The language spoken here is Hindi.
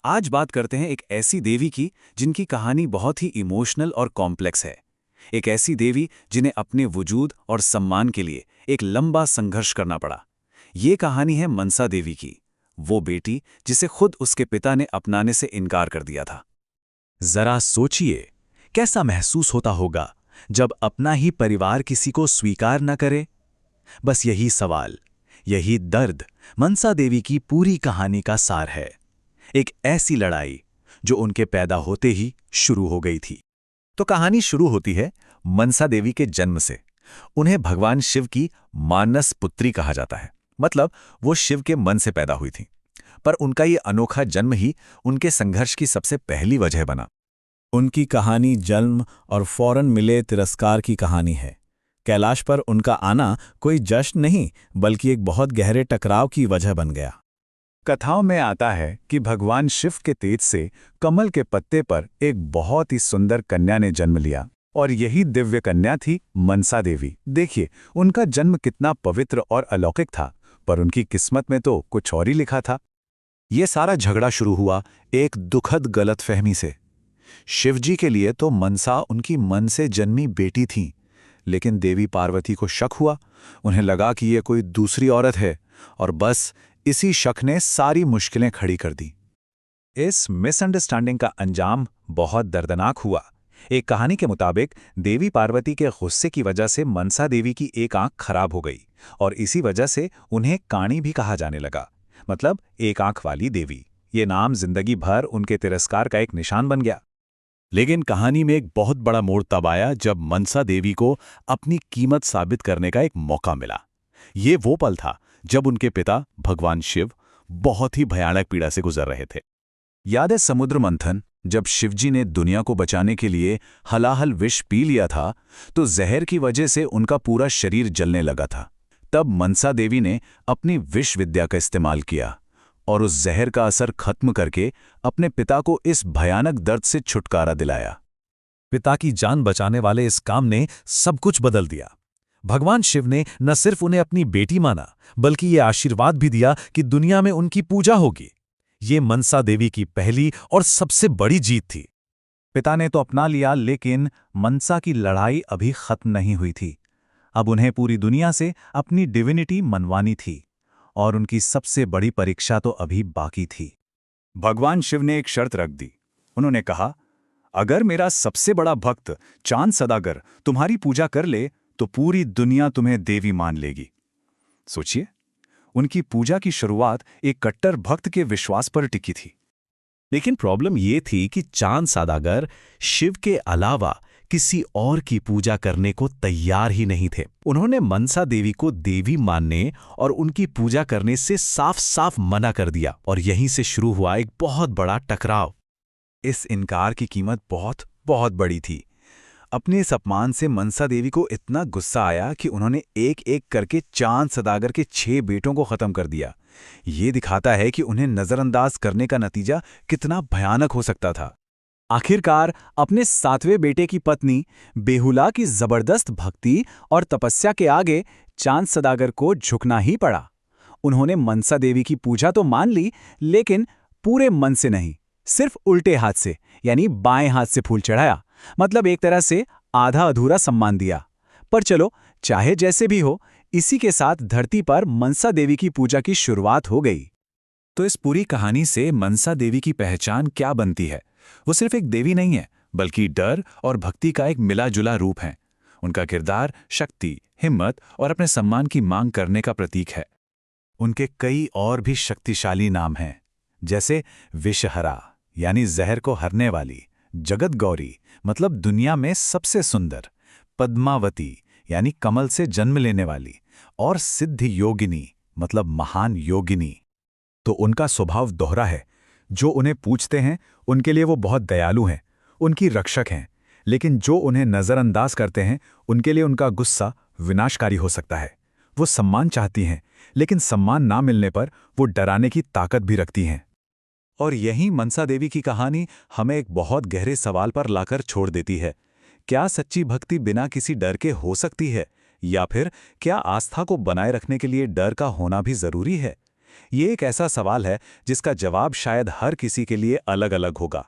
आज बात करते हैं एक ऐसी देवी की जिनकी कहानी बहुत ही इमोशनल और कॉम्प्लेक्स है। एक ऐसी देवी जिन्हें अपने वजूद और सम्मान के लिए एक लंबा संघर्ष करना पड़ा। ये कहानी है मनसा देवी की, वो बेटी जिसे खुद उसके पिता ने अपनाने से इनकार कर दिया था। जरा सोचिए, कैसा महसूस होता होगा जब अपना ही परिवार किसी को स्वीकार न करे। बस यही सवाल, यही दर्द मनसा देवी की पूरी कहानी का सार है। एक ऐसी लड़ाई जो उनके पैदा होते ही शुरू हो गई थी। तो कहानी शुरू होती है मनसा देवी के जन्म से। उन्हें भगवान शिव की मानस पुत्री कहा जाता है, मतलब वो शिव के मन से पैदा हुई थी। पर उनका ये अनोखा जन्म ही उनके संघर्ष की सबसे पहली वजह बना। उनकी कहानी जन्म और फौरन मिले तिरस्कार की कहानी है। कैलाश पर उनका आना कोई जश्न नहीं, बल्कि एक बहुत गहरे टकराव की वजह बन गया। कथाओं में आता है कि भगवान शिव के तेज से कमल के पत्ते पर एक बहुत ही सुंदर कन्या ने जन्म लिया, और यही दिव्य कन्या थी मनसा देवी। देखिए, उनका जन्म कितना पवित्र और अलौकिक था, पर उनकी किस्मत में तो कुछ और ही लिखा था। ये सारा झगड़ा शुरू हुआ एक दुखद गलतफहमी से। शिवजी के लिए तो मनसा उनकी मन से जन्मी बेटी थी, लेकिन देवी पार्वती को शक हुआ। उन्हें लगा कि ये कोई दूसरी औरत है, और बस इसी शक ने सारी मुश्किलें खड़ी कर दी। इस मिसअंडरस्टैंडिंग का अंजाम बहुत दर्दनाक हुआ। एक कहानी के मुताबिक देवी पार्वती के गुस्से की वजह से मनसा देवी की एक आंख खराब हो गई, और इसी वजह से उन्हें काणी भी कहा जाने लगा, मतलब एक आंख वाली देवी। ये नाम जिंदगी भर उनके तिरस्कार का एक निशान बन गया। लेकिन कहानी में एक बहुत बड़ा मोड़ तब आया जब मनसा देवी को अपनी कीमत साबित करने का एक मौका मिला। ये वो पल था जब उनके पिता भगवान शिव बहुत ही भयानक पीड़ा से गुजर रहे थे। याद है समुद्र मंथन, जब शिवजी ने दुनिया को बचाने के लिए हलाहल विष पी लिया था, तो जहर की वजह से उनका पूरा शरीर जलने लगा था। तब मनसा देवी ने अपनी विष विद्या का इस्तेमाल किया और उस जहर का असर खत्म करके अपने पिता को इस भयानक दर्द से छुटकारा दिलाया। पिता की जान बचाने वाले इस काम ने सब कुछ बदल दिया। भगवान शिव ने न सिर्फ उन्हें अपनी बेटी माना, बल्कि ये आशीर्वाद भी दिया कि दुनिया में उनकी पूजा होगी। ये मनसा देवी की पहली और सबसे बड़ी जीत थी। पिता ने तो अपना लिया, लेकिन मनसा की लड़ाई अभी खत्म नहीं हुई थी। अब उन्हें पूरी दुनिया से अपनी डिविनिटी मनवानी थी, और उनकी सबसे बड़ी परीक्षा तो अभी बाकी थी। भगवान शिव ने एक शर्त रख दी। उन्होंने कहा, अगर मेरा सबसे बड़ा भक्त चांद सदागर तुम्हारी पूजा कर ले, तो पूरी दुनिया तुम्हें देवी मान लेगी। सोचिए, उनकी पूजा की शुरुआत एक कट्टर भक्त के विश्वास पर टिकी थी। लेकिन प्रॉब्लम ये थी कि चांद सदागर शिव के अलावा किसी और की पूजा करने को तैयार ही नहीं थे। उन्होंने मनसा देवी को देवी मानने और उनकी पूजा करने से साफ साफ मना कर दिया, और यहीं से शुरू हुआ एक बहुत बड़ा टकराव। इस इनकार की कीमत बहुत बहुत बड़ी थी। अपने इस अपमान से मनसा देवी को इतना गुस्सा आया कि उन्होंने एक एक करके चांद सदागर के 6 बेटों को खत्म कर दिया। ये दिखाता है कि उन्हें नजरअंदाज करने का नतीजा कितना भयानक हो सकता था। आखिरकार अपने 7वें बेटे की पत्नी बेहुला की जबरदस्त भक्ति और तपस्या के आगे चांद सदागर को झुकना ही पड़ा। उन्होंने मनसा देवी की पूजा तो मान ली, लेकिन पूरे मन से नहीं, सिर्फ उल्टे हाथ से, यानी बाएं हाथ से फूल चढ़ाया। मतलब एक तरह से आधा अधूरा सम्मान दिया। पर चलो, चाहे जैसे भी हो, इसी के साथ धरती पर मनसा देवी की पूजा की शुरुआत हो गई। तो इस पूरी कहानी से मनसा देवी की पहचान क्या बनती है? वो सिर्फ एक देवी नहीं है, बल्कि डर और भक्ति का एक मिला जुला रूप है। उनका किरदार शक्ति, हिम्मत और अपने सम्मान की मांग करने का प्रतीक है। उनके कई और भी शक्तिशाली नाम हैं, जैसे विषहरा यानी जहर को हरने वाली, जगत गौरी मतलब दुनिया में सबसे सुंदर, पद्मावती यानी कमल से जन्म लेने वाली, और सिद्ध योगिनी मतलब महान योगिनी। तो उनका स्वभाव दोहरा है। जो उन्हें पूछते हैं उनके लिए वो बहुत दयालु हैं, उनकी रक्षक हैं, लेकिन जो उन्हें नजरअंदाज करते हैं उनके लिए उनका गुस्सा विनाशकारी हो सकता है। वो सम्मान चाहती हैं, लेकिन सम्मान ना मिलने पर वो डराने की ताकत भी रखती हैं। और यही मनसा देवी की कहानी हमें एक बहुत गहरे सवाल पर लाकर छोड़ देती है। क्या सच्ची भक्ति बिना किसी डर के हो सकती है, या फिर क्या आस्था को बनाए रखने के लिए डर का होना भी जरूरी है? ये एक ऐसा सवाल है जिसका जवाब शायद हर किसी के लिए अलग अलग होगा।